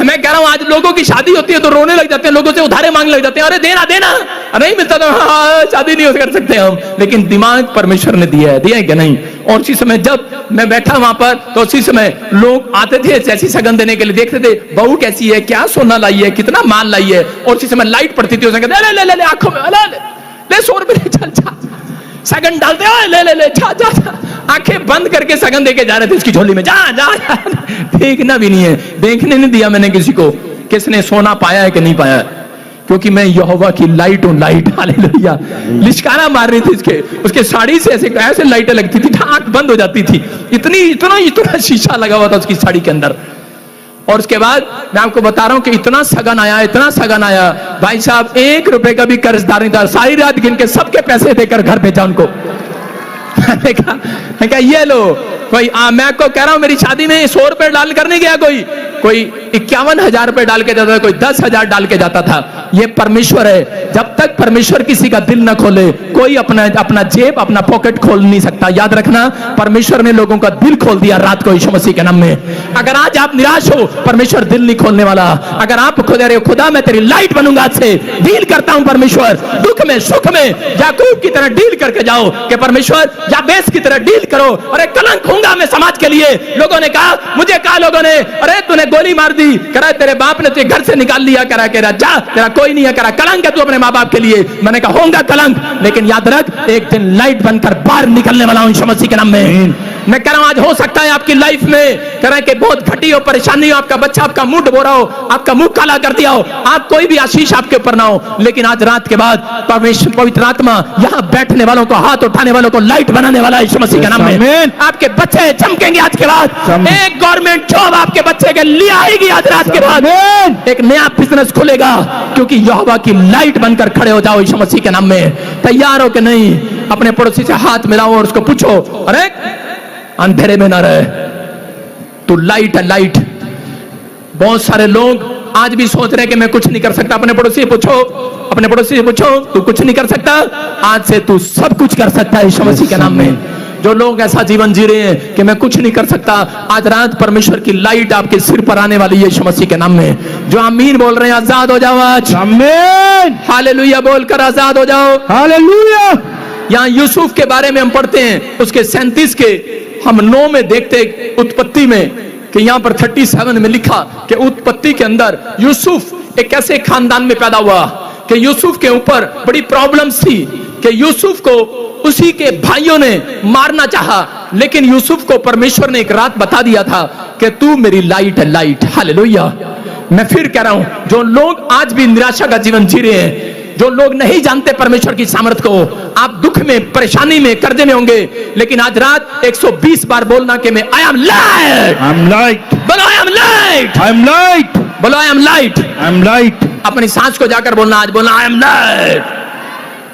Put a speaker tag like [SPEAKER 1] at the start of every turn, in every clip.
[SPEAKER 1] मैं कह रहा हूं आज लोगों की शादी होती है तो रोने लग जाते हैं, लोगों से उधारे मांगने लग जाते हैं, अरे देना देना, नहीं मिलता तो हाँ शादी नहीं कर सकते हम। लेकिन दिमाग परमेश्वर ने दिया है कि नहीं। और उसी समय जब मैं बैठा वहां पर तो उसी समय लोग आते थे ऐसी सगन देने के लिए, देखते थे बहू कैसी है, क्या सोना लाई है, कितना माल लाई है। और उसी समय लाइट पड़ती थी, उसने कहते ले ले ले आंखों में ले 100 रुपए चल जा, सगन डालते हो ले ले ले जा जा, आंखें बंद करके सगन देके जा रहे थे उसकी झोली में, जा जा, जा। देखना भी नहीं है, देखने नहीं दिया मैंने किसी को किसने सोना पाया है कि नहीं पाया है, क्योंकि मैं यहोवा की लाइट हूं, लाइट। हालेलुया। लिशकारा मार रही थी उसके साड़ी से ऐसे लाइटें लगती थी, आंख बंद हो जाती थी, इतना शीशा लगा हुआ था उसकी साड़ी के अंदर। और उसके बाद मैं आपको बता रहा हूं कि इतना सगन आया भाई साहब, 1 रुपए का भी कर्जदार नहीं था। सारी रात गिन के सबके पैसे देकर घर भेजा उनको। मैंने कहा ये लो कोई मैं आपको कह रहा हूं मेरी शादी में 100 रुपए डाल कर नहीं गया, कोई 51,000 रुपए डाल के जाता था, कोई 10,000 डाल के जाता था। ये परमेश्वर है। जब तक परमेश्वर किसी का दिल न खोले कोई अपना जेब अपना पॉकेट खोल नहीं सकता। याद रखना, परमेश्वर ने लोगों का दिल खोल दिया रात को यीशु मसीह के नाम में। अगर आज आप निराश हो, परमेश्वर दिल नहीं खोलने वाला। अगर आप खुदा रहे हो, खुदा मैं तेरी लाइट बनूंगा, आज से डील करता हूं परमेश्वर, दुख में सुख में याकूब की तरह डील करके जाओ कि परमेश्वर याबेस की तरह डील करो। अरे कलंक होऊंगा मैं समाज के लिए। लोगों ने कहा, मुझे कहा लोगों ने, अरे तूने गोली मार दी, करा तेरे बाप ने तुझे घर से निकाल लिया, करा जा तेरा कोई नहीं है, करा कलंक है तू अपने माँ बाप के लिए। मैंने कहा होगा कलंक, लेकिन याद रख एक दिन लाइट बनकर बाहर निकलने वाला हूं यीशु मसीह के नाम में। मैं कह रहा हूं आज हो सकता है आपकी लाइफ में कह कि बहुत घटी हो, परेशानी हो, आपका बच्चा आपका मुंह डुबो रहा हो, आपका मुंह काला कर दिया हो, आप कोई भी आशीष आपके ऊपर ना हो, लेकिन आज रात के बाद परमेश्वर पवित्र आत्मा यहां बैठने वालों को, हाथ उठाने वालों को लाइट बनाने वाला है यीशु मसीह के नाम में। आपके बच्चे चमकेंगे आज के बाद, एक गवर्नमेंट जॉब आपके बच्चे के लिए आएगी आज रात के बाद, एक नया बिजनेस खुलेगा, क्योंकि यहोवा की लाइट बनकर खड़े हो जाओ यीशु मसीह के नाम में। तैयार हो कि नहीं? अपने पड़ोसी से हाथ मिलाओ और उसको पूछो, अरे अंधेरे में ना रहे, तू लाइट है, लाइट। बहुत सारे लोग आज भी सोच रहे हैं कि मैं कुछ नहीं कर सकता। अपने पड़ोसी से पूछो, तू कुछ नहीं कर सकता, आज से तू सब कुछ कर सकता है यीशु मसीह के नाम में। जो लोग ऐसा जीवन जी रहे हैं कि मैं कुछ नहीं कर सकता, आज रात परमेश्वर की लाइट आपके सिर पर आने वाली है यीशु मसीह के नाम में। जो आमीन बोल रहे हैं, आजाद हो जाओ आज, आमीन, हालेलुया बोलकर आजाद हो जाओ, हालेलुया। यहाँ यूसुफ के बारे में हम पढ़ते हैं, उसके 37 के हम 9 में देखते, उत्पत्ति में, कि यहाँ पर 37 में लिखा कि उत्पत्ति के अंदर यूसुफ एक ऐसे खानदान में पैदा हुआ कि यूसुफ के ऊपर बड़ी प्रॉब्लम्स थी, कि यूसुफ को उसी के भाइयों ने मारना चाहा, लेकिन यूसुफ को परमेश्वर ने एक रात बता दिया था कि तू मेरी लाइट है, लाइट। हालेलुया। मैं फिर कह रहा हूं, जो लोग आज भी निराशा का जीवन जी रहे हैं, जो लोग नहीं जानते परमेश्वर की सामर्थ्य को, आप दुख में, परेशानी में, कर्जे में होंगे, लेकिन आज रात 120 बार बोलना कि मैं I am light, I am light, बोलो I am light, I am light, बोलो I am light, I am light. अपनी सांस को जाकर बोलना, आज बोलना आई एम लाइट।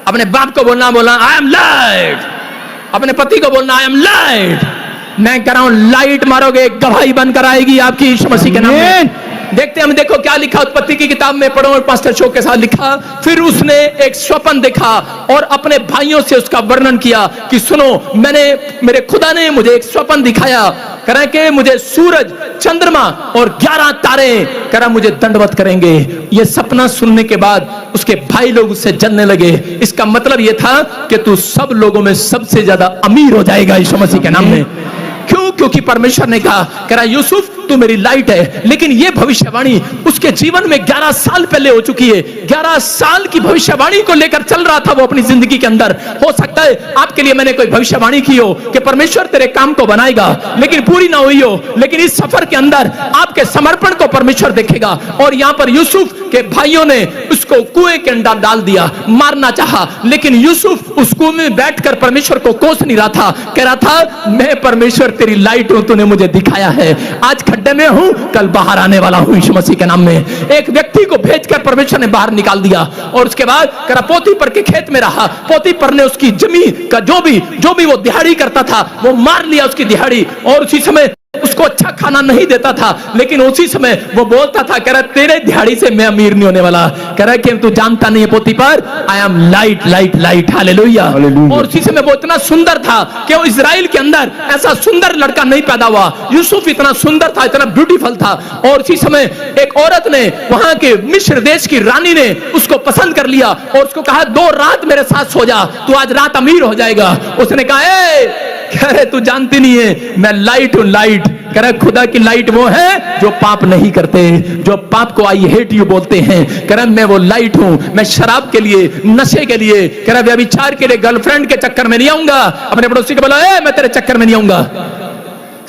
[SPEAKER 1] अपने बाप को बोलना आई एम लाइट। अपने पति को बोलना आई एम लाइट। मैं कह रहा हूं लाइट मारोगे, गवाही बनकर आएगी आपकी यीशु मसीह के नाम में। देखते हम, देखो क्या लिखा उत्पत्ति की किताब में, पढ़ो पास्टर शोक के साथ लिखा। फिर उसने एक स्वप्न देखा और अपने भाइयों से उसका वर्णन किया कि सुनो, मेरे खुदा ने मुझे एक स्वप्न दिखाया, कह रहा कि मुझे सूरज, चंद्रमा और 11 तारे कह रहा मुझे दंडवत करेंगे। ये सपना सुनने के बाद उसके भाई लोग उससे जलने लगे। इसका मतलब ये था कि तू सब लोगों में सबसे ज्यादा अमीर हो जाएगा यीशु मसीह के नाम में। क्यों? क्योंकि परमेश्वर ने कहा, कह रहा यूसुफ तू मेरी लाइट है। लेकिन ये भविष्यवाणी उसके जीवन में 11 साल पहले हो चुकी है। 11 साल की भविष्यवाणी को लेकर चल रहा था वो अपनी जिंदगी के अंदर। हो सकता है आपके लिए मैंने कोई भविष्यवाणी की हो कि परमेश्वर तेरे काम को बनाएगा, लेकिन पूरी ना हुई हो। लेकिन इस सफर के अंदर आपके समर्पण को परमेश्वर देखेगा। और यहाँ पर यूसुफ के भाइयों ने उसको कुएं के अंदर डाल दिया, मारना चाहा, लेकिन यूसुफ उस कुएं में बैठकर परमेश्वर को कोस नहीं रहा था। कह रहा था मैं परमेश्वर तेरी लाइट हूं, तूने मुझे दिखाया है। आज खड्डे में हूं, कल बाहर आने वाला हूं यीशु मसीह के नाम में। एक व्यक्ति को भेजकर परमेश्वर ने बाहर निकाल दिया। और उसके बाद करा पोतीपर के खेत में रहा। पोतीपर ने उसकी जमीन का जो भी वो दिहाड़ी करता था वो मार लिया उसकी दिहाड़ी। और उसी समय उसको उसको अच्छा खाना नहीं देता था, लेकिन उसी समय वो बोलता था, कह रहा तेरे दिहाड़ी से मैं अमीर नहीं होने वाला। कह रहा कि तू जानता नहीं है Potiphar, I am light light light, hallelujah. और उसी समय वो इतना सुंदर था कि वो इजराइल के अंदर ऐसा सुंदर लड़का नहीं पैदा हुआ। यूसुफ इतना सुंदर था, इतना ब्यूटीफुल था। और उसी समय एक औरत ने, वहां के मिस्र देश की रानी ने उसको पसंद कर लिया और उसको कहा 2 रात मेरे साथ सो जा, तू आज रात अमीर हो जाएगा। उसने कहा कह रहे तू जानती नहीं है मैं लाइट हूं, लाइट। कह रहे खुदा की लाइट वो है जो पाप नहीं करते, जो पाप को आई हेट यू बोलते हैं। कह रहे मैं वो लाइट हूं, मैं शराब के लिए, नशे के लिए, कह रहा व्यभिचार के लिए, गर्लफ्रेंड के चक्कर में नहीं आऊंगा। अपने पड़ोसी को बोला मैं तेरे चक्कर में नहीं आऊंगा।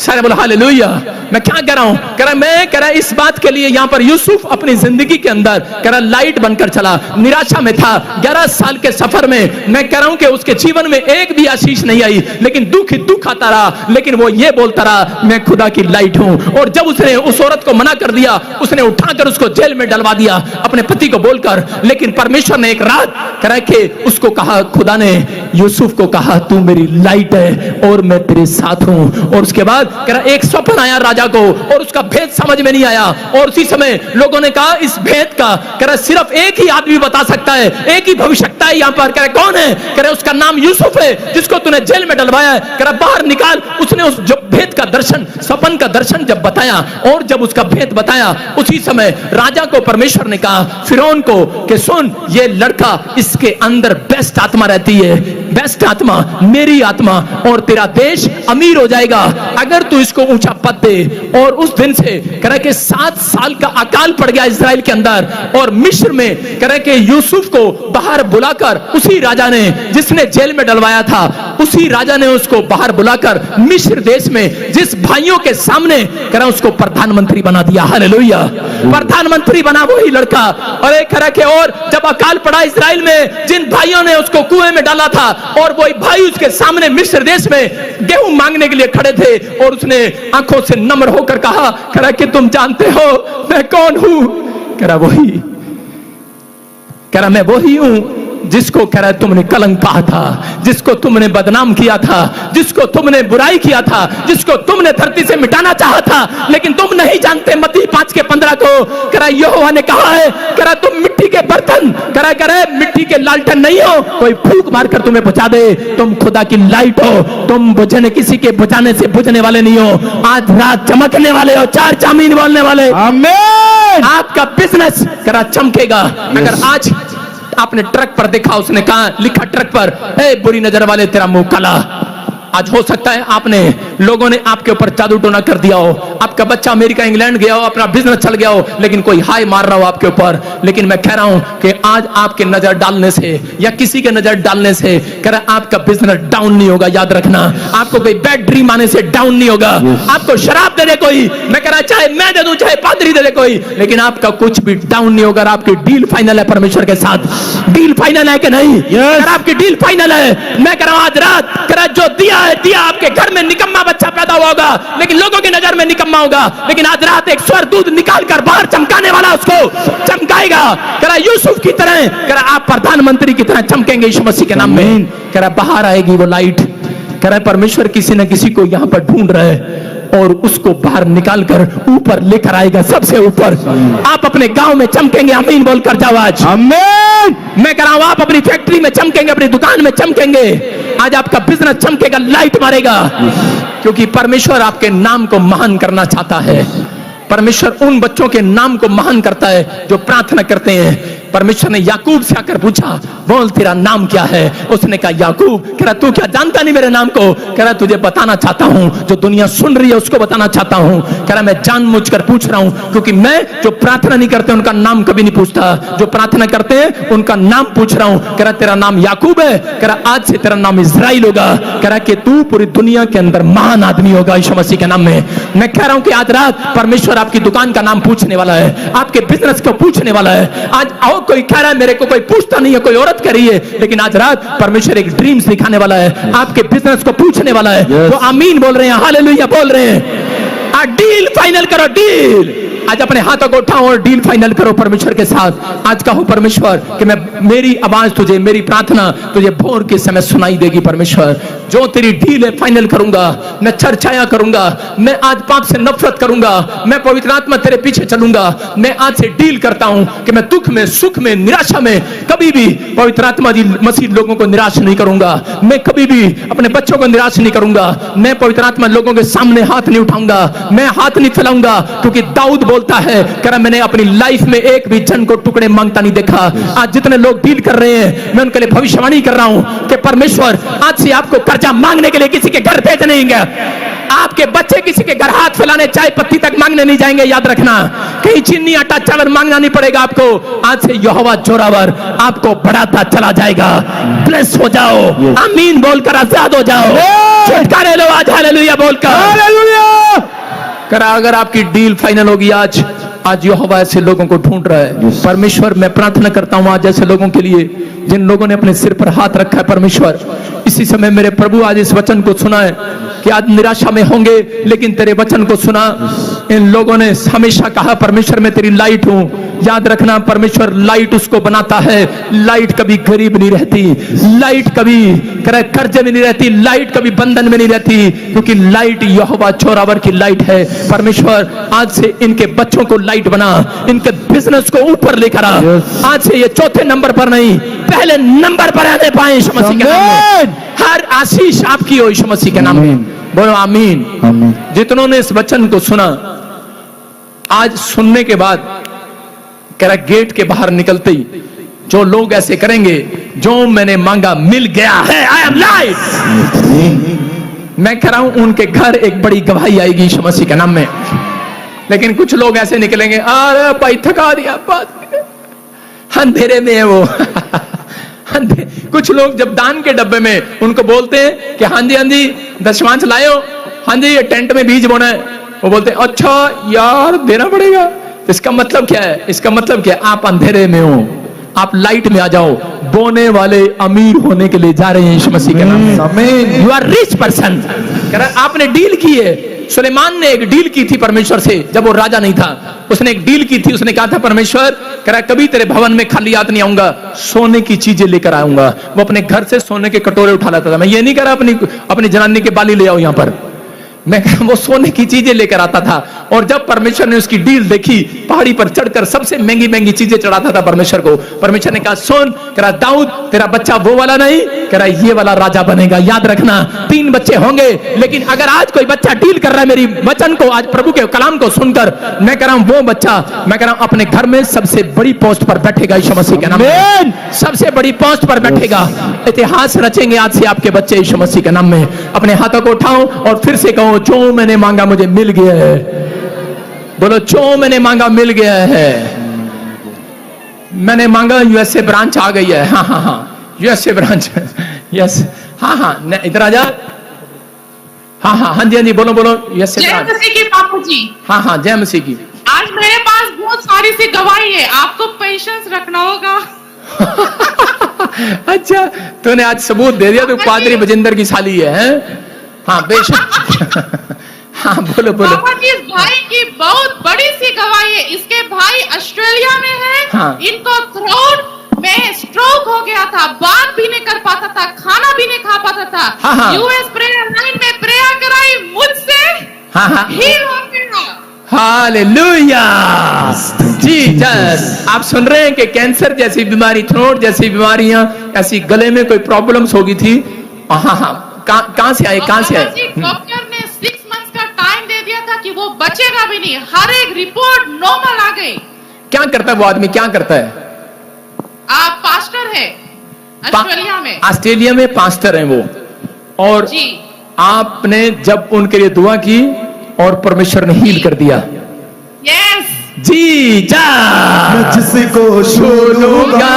[SPEAKER 1] सारे बोला हालेलुया। मैं क्या कह रहा हूं, कह रहा मैं, कह रहा इस बात के लिए यहां पर यूसुफ अपनी जिंदगी के अंदर कह रहा लाइट बनकर चला। निराशा में था, 11 साल के सफर में मैं कह रहा हूं कि उसके जीवन में एक भी आशीष नहीं आई, लेकिन दुख ही दुख आता रहा। लेकिन वो ये बोलता रहा मैं खुदा की लाइट हूं। और जब उसने उस औरत को मना कर दिया, उसने उठाकर उसको जेल में डलवा दिया अपने पति को बोलकर। लेकिन परमेश्वर ने एक रात कह रहा कि उसको कहा, खुदा ने यूसुफ को कहा तू मेरी लाइट है और मैं तेरे साथ हूं। और उसके बाद कह रहा एक स्वप्न आया राजा को और उसका भेद समझ में नहीं आया। और उसी समय लोगों ने कहा इस भेद का कह रहा सिर्फ एक ही आदमी बता सकता है, एक ही भविष्यवक्ता है यहां पर। कह रहा कौन है, कह रहा उसका नाम यूसुफ है जिसको तूने जेल में डलवाया है। कह रहा बाहर निकाल। उसने उस जो भेद का दर्शन, स्वप्न का दर्शन जब बताया और जब उसका भेद बताया, उसी समय राजा को परमेश्वर ने कहा फिरौन को कि सुन ये लड़का, इसके अंदर बेस्ट आत्मा रहती है, बेस्ट आत्मा मेरी आत्मा, और तेरा देश अमीर हो जाएगा अगर तू इसको ऊंचा पद दे। और उस दिन से कह रहा कि 7 साल का अकाल पड़ गया इस्राएल के अंदर। और मिस्र में कह रहा कि यूसुफ को बाहर बुलाकर, उसी राजा ने जिसने जेल में डलवाया था, उसी राजा ने उसको बाहर बुलाकर मिस्र देश में जिस भाइयों के सामने कह रहा उसको प्रधानमंत्री बना दिया। हालेलुया। प्रधानमंत्री बना वही लड़का। और एक कह रहा कि और जब अकाल पड़ा इस्राएल में, जिन भाइयों ने उसको कुएं में डाला था और वही भाई उसके सामने मिस्र देश में गेहूं मांगने के लिए खड़े थे, और उसने आंखों से नम्र होकर कहा, कह रहा कि तुम जानते हो मैं कौन हूं। कह रहा वही, कह रहा मैं वही हूं जिसको कह रहा तुमने कलंक कहा था, जिसको तुमने बदनाम किया था, जिसको तुमने बुराई किया था, जिसको तुमने धरती से मिटाना चाहा था, लेकिन तुम नहीं जानते। मत्ती 5:15 को कह रहा यहोवा ने कहा है, कह रहा तुम मिट्टी के बर्तन, कह रहा मिट्टी के लालटेन नहीं हो, कोई फूंक मारकर तुम्हें बुझा दे। तुम खुदा की लाइट हो, तुम बुझने, किसी के बुझाने से बुझने वाले नहीं हो, आज रात चमकने वाले हो, 4 चामीन बोलने वाले। आमीन। आपका बिजनेस कह रहा चमकेगा। अगर आज आपने ट्रक पर देखा, उसने कहा लिखा ट्रक पर, ए बुरी नजर वाले तेरा मुंह काला। आज हो सकता है आपने, लोगों ने आपके ऊपर जादू टोना कर दिया हो, आपका बच्चा अमेरिका इंग्लैंड गया हो, अपना बिजनेस चल गया हो, लेकिन कोई हाय मार रहा हो आपके ऊपर। लेकिन मैं कह रहा हूं कि आज आपके नजर डालने से या किसी के नजर डालने से कह रहा आपका बिजनेस डाउन नहीं होगा। याद रखना, आपको कोई बैड ड्रीम आने से डाउन नहीं होगा। आपको शराब दे दे कोई, मैं कह रहा चाहे मैं दे दूं, चाहे पादरी दे दे कोई, लेकिन आपका कुछ भी डाउन नहीं होगा। आपकी डील फाइनल है परमेश्वर के साथ। डील फाइनल है कि नहीं? अगर आपकी डील फाइनल है, मैं कह रहा हूं आज रात कह रहा जो दिया आपके घर में निकम्मा बच्चा पैदा हुआ होगा, लेकिन लोगों की नजर में निकम्मा होगा, लेकिन आज रात एक स्वर्गदूत निकालकर बाहर चमकाने वाला उसको चमकाएगा। कह रहा यूसुफ की तरह, कह रहा आप प्रधानमंत्री की तरह चमकेंगे यीशु मसीह के नाम में। कह रहा बाहर आएगी वो लाइट। कह रहा परमेश्वर किसी न किसी को यहां पर ढूंढ रहा है और उसको बाहर निकालकर ऊपर लेकर आएगा, सबसे ऊपर। आप अपने गांव में चमकेंगे, आमीन बोलकर जाओ आज। आमीन। मैं कह रहा हूं आप अपनी फैक्ट्री में चमकेंगे, अपनी दुकान में चमकेंगे, आज आपका बिजनेस चमकेगा, लाइट मारेगा, क्योंकि परमेश्वर आपके नाम को महान करना चाहता है। परमेश्वर उन बच्चों के नाम को महान करता है जो प्रार्थना करते हैं। परमेश्वर ने याकूब से आकर पूछा, बोल तेरा नाम क्या है? उसने कहा याकूब। कह रहा तू क्या जानता नहीं मेरे नाम को? कह रहा तुझे बताना चाहता हूं, जो दुनिया सुन रही है उसको बताना चाहता हूं। कह रहा मैं जानबूझकर पूछ रहा हूं, क्योंकि मैं जो प्रार्थना नहीं करते उनका नाम कभी नहीं पूछता, जो प्रार्थना करते हैं उनका नाम पूछ रहा हूं। कह रहा तेरा नाम याकूब है, कह रहा आज से तेरा नाम इजराइल होगा। कह रहा कि तू पूरी दुनिया के अंदर महान आदमी होगा यीशु मसीह के नाम में। मैं कह रहा हूं कि आज रात परमेश्वर आपकी दुकान का नाम पूछने वाला है, आपके बिजनेस को पूछने वाला है। आज आओ, कोई कह रहा है मेरे को कोई पूछता नहीं है, कोई औरत कह रही है, लेकिन आज रात परमेश्वर एक ड्रीम्स दिखाने वाला है, आपके बिजनेस को पूछने वाला है। तो आमीन बोल रहे हैं, हालेलुया बोल रहे हैं। डील फाइनल करो, डील। आज अपने हाथों को उठाओ और डील फाइनल करो परमेश्वर के साथ। आज कहो परमेश्वर कि मेरी आवाज तुझे, मेरी प्रार्थना तुझे भोर के समय सुनाई देगी। परमेश्वर जो तेरी डील है फाइनल करूंगा, मैं चर्चाया करूंगा, मैं आज पाप से नफरत करूंगा, मैं पवित्र आत्मा तेरे पीछे चलूंगा। मैं आज से डील करता हूं कि मैं दुख में, सुख में, निराशा में कभी भी पवित्र आत्मा जी मसीह लोगों को निराश नहीं करूंगा। मैं कभी भी अपने बच्चों को निराश नहीं करूंगा। मैं पवित्र आत्मा लोगों के सामने हाथ नहीं उठाऊंगा, मैं हाथ नहीं फैलाऊंगा, क्योंकि दाऊद बोलता है कि मैंने अपनी लाइफ में एक भी जन को टुकड़े मांगता नहीं देखा। आज जितने लोग डील कर रहे हैं, मैं उनके लिए भविष्यवाणी कर रहा हूं कि परमेश्वर आज से आपको कर्जा मांगने के लिए किसी के घर भेज नहीं गया। आपके बच्चे किसी के घर हाथ फैलाने, चाय पत्ती तक मांगने नहीं जाएंगे। याद रखना, कहीं चीनी आटा चावल मांगना नहीं पड़ेगा आपको। आज से यहोवा जोरावर आपको बढ़ाता चला जाएगा। ब्लेस हो जाओ, आमीन बोलकर आजाद हो जाओ, छुटकारे लो आज हालेलुया बोलकर। हालेलुया करा। अगर आपकी डील फाइनल होगी आज यहोवा ऐसे लोगों को ढूंढ रहा है। परमेश्वर मैं प्रार्थना करता हूं आज ऐसे लोगों के लिए जिन लोगों ने अपने सिर पर हाथ रखा है। परमेश्वर इसी समय मेरे प्रभु आज इस वचन को सुना है कि आज निराशा में होंगे, लेकिन तेरे वचन को सुना। इन लोगों ने हमेशा कहा परमेश्वर मैं तेरी लाइट हूं। याद रखना, परमेश्वर लाइट उसको बनाता है। लाइट कभी गरीब नहीं रहती, लाइट कभी कर्जे में नहीं रहती, लाइट कभी बंधन में नहीं रहती, क्योंकि लाइट यहोवा जोरावर की लाइट है। परमेश्वर आज से इनके बच्चों को लाइट बना, इनके बिजनेस को ऊपर लेकर आ। आज से ये चौथे नंबर पर नहीं, पहले नंबर पर आने पाए यीशु मसीह के नाम में। हर आशीष आपकी हो यीशु मसीह के नाम में। बोलो आमीन। जितनों ने इस वचन को सुना, आज सुनने के बाद कह रहा गेट के बाहर निकलते ही जो लोग ऐसे करेंगे, जो मैंने मांगा मिल गया है, आई एम लाइट। मैं कह रहा हूं उनके घर एक बड़ी गवाही आएगी यीशु मसीह के नाम में। लेकिन कुछ लोग ऐसे निकलेंगे, अरे भाई थका दिया, अंधेरे में है वो। कुछ लोग जब दान के डब्बे में उनको बोलते हैं कि हाँ जी दशमांश लायो, हाँ जी ये टेंट में बीज बोना है, वो बोलते हैं अच्छा यार देना पड़ेगा। इसका मतलब क्या है? इसका मतलब क्या है? आप अंधेरे में हो, आप लाइट में आ जाओ। बोने वाले अमीर होने के लिए जा रहे हैं यीशु मसीह के नाम में। You are rich person. आपने डील की है। सुलेमान ने एक डील की थी परमेश्वर से जब वो राजा नहीं था। उसने एक डील की थी, उसने कहा था परमेश्वर करा कभी तेरे भवन में खाली हाथ नहीं आऊंगा, सोने की चीजें लेकर आऊंगा। वो अपने घर से सोने के कटोरे उठा लाता था। मैं ये नहीं कह रहा अपनी जनानी के बाली ले आओ यहां पर, मैं वो सोने की चीजें लेकर आता था। और जब परमेश्वर ने उसकी डील देखी, पहाड़ी पर चढ़कर सबसे महंगी महंगी चीजें चढ़ाता था परमेश्वर को। परमेश्वर ने कहा सुन, करा दाऊद तेरा बच्चा वो वाला नहीं, करा ये वाला राजा बनेगा। याद रखना 3 बच्चे होंगे, लेकिन अगर आज कोई बच्चा डील कर रहा है मेरी वचन को, आज प्रभु के कलाम को सुनकर, मैं कह रहा हूं वो बच्चा, मैं कह रहा हूं अपने घर में सबसे बड़ी पोस्ट पर बैठेगा यीशु मसीह के नाम में। सबसे बड़ी पोस्ट पर बैठेगा। इतिहास रचेंगे आज से आपके बच्चे यीशु मसीह के नाम में। अपने हाथों को उठाओ और फिर से कहो जो मैंने मांगा मुझे मिल गया है। बोलो जो मैंने मांगा मिल गया है। मैंने मांगा यूएसए ब्रांच आ गई है। हाँ हाँ हाँ यूएसए ब्रांच, यस हाँ हाँ इधर आ जा। हाँ हाँ हाँ जी हाँ जी बोलो बोलो यूएसए ब्रांच।
[SPEAKER 2] जय मसीह की बापू जी।
[SPEAKER 1] हाँ हाँ जय मसीह की।
[SPEAKER 2] आज मेरे पास बहुत सारी सी गवाही है, आपको पेशेंस रखना होगा।
[SPEAKER 1] अच्छा तूने आज सबूत दे दिया, तू पादरी बजिंदर की साली है। हाँ बेशक। हाँ बोलो बोलो।
[SPEAKER 2] पापा जी इस भाई की बहुत बड़ी सी गवाही है। इसके भाई ऑस्ट्रेलिया में है।
[SPEAKER 1] हाँ।
[SPEAKER 2] इनको थ्रोट में स्ट्रोक हो गया था, बात भी नहीं कर पाता था, खाना भी नहीं खा पाता था।
[SPEAKER 1] हाँ, हाँ।
[SPEAKER 2] यूएस प्रेयर लाइन में प्रेयर कराई मुझसे,
[SPEAKER 1] हाँ हाँ
[SPEAKER 2] हील हो गया।
[SPEAKER 1] Hallelujah Jesus. आप सुन रहे हैं कि कैंसर जैसी बीमारी, थ्रोट जैसी बीमारियां, ऐसी गले में कोई प्रॉब्लम्स होगी थी। हाँ हाँ कहां से आए, कहां से आए?
[SPEAKER 2] डॉक्टर ने 6 मंथ्स का टाइम दे दिया था कि वो बचेगा भी नहीं। हर एक रिपोर्ट नॉर्मल आ गई।
[SPEAKER 1] क्या करता है वो आदमी, क्या करता है?
[SPEAKER 2] आप पास्टर है ऑस्ट्रेलिया में।
[SPEAKER 1] ऑस्ट्रेलिया में पास्टर हैं वो। और
[SPEAKER 2] जी
[SPEAKER 1] आपने जब उनके लिए दुआ की और परमेश्वर ने हील कर दिया।
[SPEAKER 2] यस
[SPEAKER 1] जी जा
[SPEAKER 3] मैं जिसको छू लूंगा